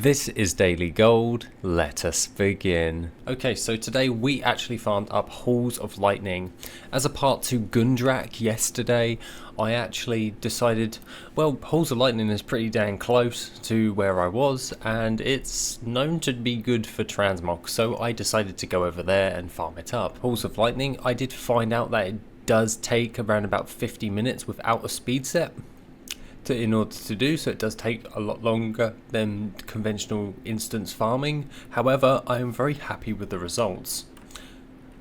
This is Daily Gold, let us begin. Okay, so today we actually farmed up Halls of Lightning. As a part to Gundrak yesterday, I actually decided, well, Halls of Lightning is pretty dang close to where I was, and it's known to be good for transmog, so I decided to go over there and farm it up. Halls of Lightning, I did find out that it does take around about 50 minutes without a speed set. In order to do so, it does take a lot longer than conventional instance farming. However, I am very happy with the results.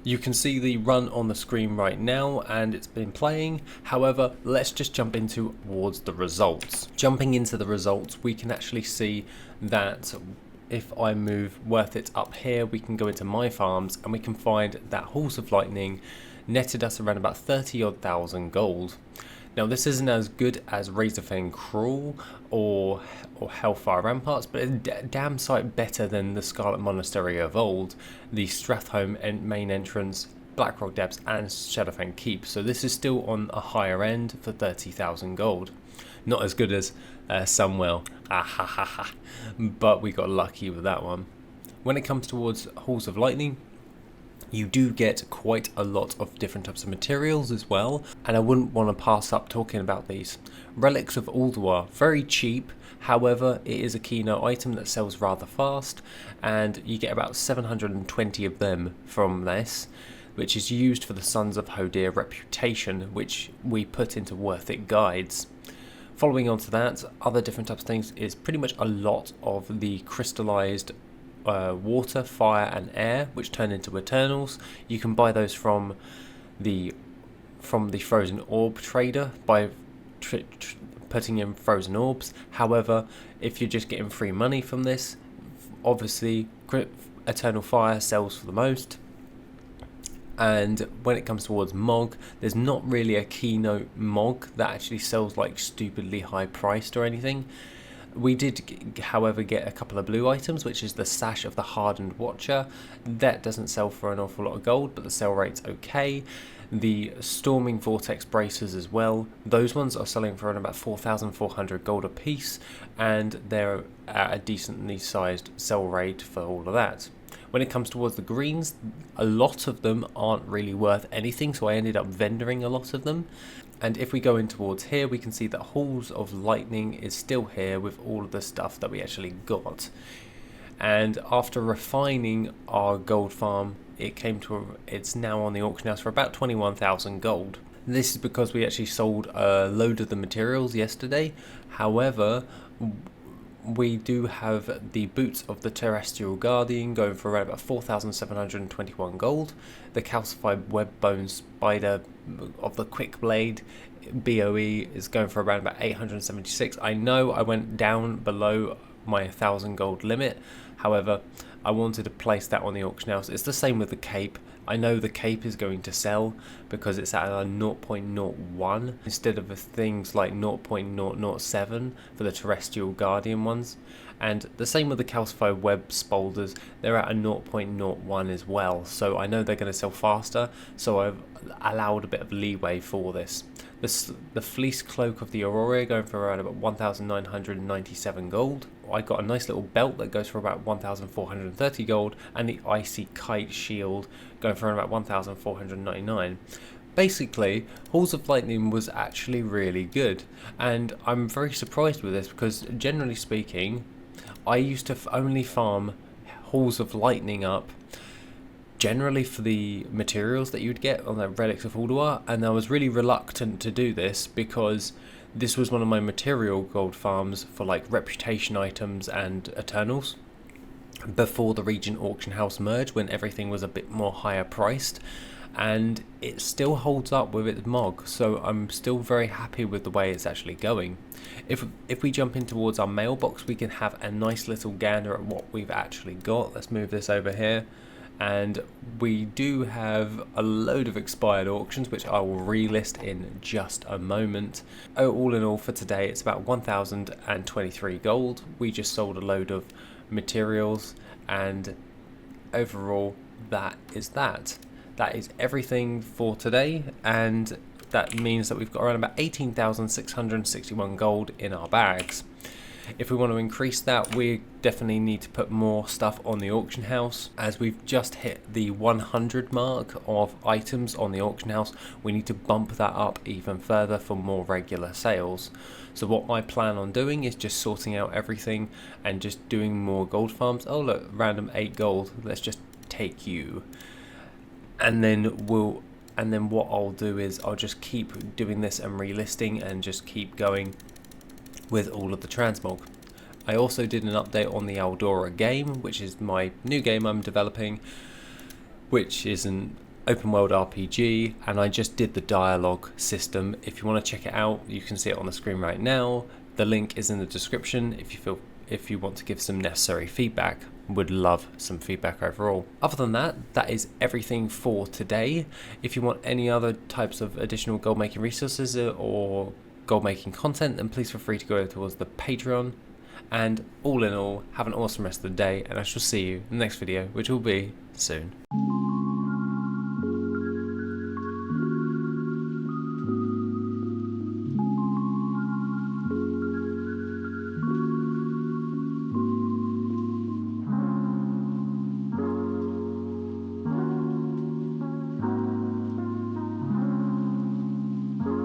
You can see the run on the screen right now and it's been playing. However, let's just jump into towards the results. Jumping into the results, we can actually see that if I move Worth It up here, we can go into My Farms and we can find that Halls of Lightning netted us around about 30 odd thousand gold. Now this isn't as good as Razorfang Crawl or Hellfire Ramparts, but it's a damn sight better than the Scarlet Monastery of old, the Strathholme main entrance, Blackrock Depths and Shadowfang Keep. So this is still on a higher end for 30,000 gold. Not as good as Sunwell, but we got lucky with that one. When it comes towards Halls of Lightning, you do get quite a lot of different types of materials as well, and I wouldn't want to pass up talking about these. Relics of Ulduar, very cheap, however it is a keynote item that sells rather fast, and you get about 720 of them from this, which is used for the Sons of Hodir reputation, which we put into Worth It guides. Following on to that, other different types of things is pretty much a lot of the crystallized water, fire and air, which turn into Eternals. You can buy those from the frozen orb trader by putting in frozen orbs. However, if you're just getting free money from this, obviously Eternal Fire sells for the most. And when it comes towards Mog, there's not really a keynote Mog that actually sells like stupidly high priced or anything. We did, however, get a couple of blue items, which is the Sash of the Hardened Watcher. That doesn't sell for an awful lot of gold, but the sell rate's okay. The Storming Vortex Bracers as well. Those ones are selling for around about 4,400 gold a piece, and they're at a decently sized sell rate for all of that. When it comes towards the greens, a lot of them aren't really worth anything, so I ended up vendoring a lot of them. And if we go in towards here, we can see that Halls of Lightning is still here with all of the stuff that we actually got. And after refining our gold farm, it's now on the auction house for about 21,000 gold. This is because we actually sold a load of the materials yesterday. However, we do have the Boots of the Terrestrial Guardian going for around about 4,721 gold. The Calcified Webbone Spider of the Quick Blade BOE is going for around about 876. I know I went down below my 1,000 gold limit. However, I wanted to place that on the auction house. It's the same with the Cape. I know the Cape is going to sell because it's at a 0.01 instead of things like 0.007 for the Terrestrial Guardian ones. And the same with the Calcified Web Spolders, they're at a 0.01 as well. So I know they're going to sell faster, so I've allowed a bit of leeway for this. The Fleece Cloak of the Aurora going for around about 1,997 gold. I got a nice little belt that goes for about 1,430 gold, and the Icy Kite Shield going for around about 1,499. Basically, Halls of Lightning was actually really good, and I'm very surprised with this because generally speaking, I used to only farm Halls of Lightning up generally for the materials that you'd get on the Relics of Ulduar, and I was really reluctant to do this because this was one of my material gold farms for like reputation items and Eternals before the Regent Auction House merge, when everything was a bit more higher priced, and it still holds up with its Mog, so I'm still very happy with the way it's actually going. If we jump in towards our mailbox, we can have a nice little gander at what we've actually got. Let's move this over here. And we do have a load of expired auctions, which I will relist in just a moment. All in all for today, it's about 1,023 gold. We just sold a load of materials, and overall that is that. That is everything for today, and that means that we've got around about 18,661 gold in our bags. If we want to increase that, we definitely need to put more stuff on the auction house. As we've just hit the 100 mark of items on the auction house, we need to bump that up even further for more regular sales. So what I plan on doing is just sorting out everything and just doing more gold farms. Oh look, random 8 gold, let's just take you. And then what I'll do is I'll just keep doing this and relisting and just keep going with all of the transmog. I also did an update on the Eldora game, which is my new game I'm developing, which is an open world RPG, and I just did the dialogue system. If you want to check it out, you can see it on the screen right now. The link is in the description if you want to give some necessary feedback. Would love some feedback overall. Other than that, that is everything for today. If you want any other types of additional gold making resources or gold making content, then please feel free to go towards the Patreon. And all in all, have an awesome rest of the day, and I shall see you in the next video, which will be soon.